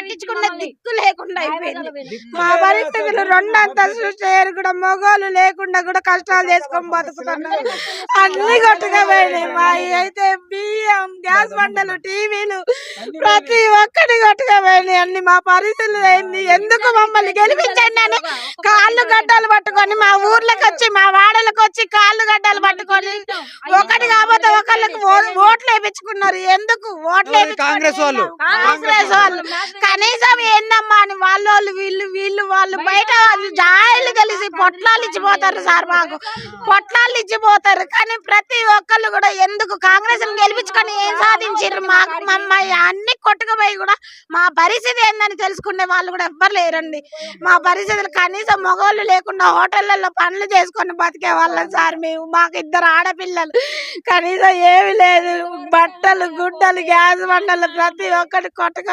పట్టించుకున్న దిక్కు లేకుండా అయిపోయింది. మా పరిస్థితులు 2 అంతస్తులు చేయరు కూడా మగోళ్ళు లేకుండా కూడా కష్టాలు చేసుకొని బతుకుతున్నారు. అన్ని కొట్టుగా పోయినాయి. మా అయితే బియ్యం, గ్యాస్ బండలు, టీవీలు ప్రతి ఒక్కటి కొట్టుగా పోయినాయి. అన్ని మా పరిస్థితులు ఏంది? ఎందుకు మమ్మల్ని గెలిపించండి అని కాళ్ళు గడ్డలు పట్టుకొని మా ఊర్లకు వచ్చి మా వాడలకు వచ్చి కాళ్ళు గడ్డలు పట్టుకొని ఒకటి కాకపోతే ఒకళ్ళకి ఓట్లు వేయించుకున్నారు. ఎందుకు ఓట్లు కాంగ్రెస్ వాళ్ళు కనీసం ఏందమ్మా అని వాళ్ళు వాళ్ళు బయట జాయిలు కలిసి పొట్లాలు ఇచ్చిపోతారు సార్. మాకు పొట్లాలు ఇచ్చిపోతారు. కానీ ప్రతి ఒక్కళ్ళు కూడా ఎందుకు కాంగ్రెస్ గెలిపించుకొని ఏం సాధించారు? మాకు మమ్మల్ని అన్ని కొట్టుకుపోయి కూడా మా పరిస్థితి ఏందని తెలుసుకునే వాళ్ళు కూడా ఎవ్వరు లేరండి. మా పరిస్థితులు కనీసం మగవాళ్ళు లేకుండా హోటళ్లలో పనులు చేసుకొని బతికే వాళ్ళం సార్ మేము. మాకు 2 ఆడపిల్లలు, కనీసం ఏమి లేదు. బట్టలు, గుడ్డలు, గ్యాస్ బండలు ప్రతి ఒక్కటి కొట్టుక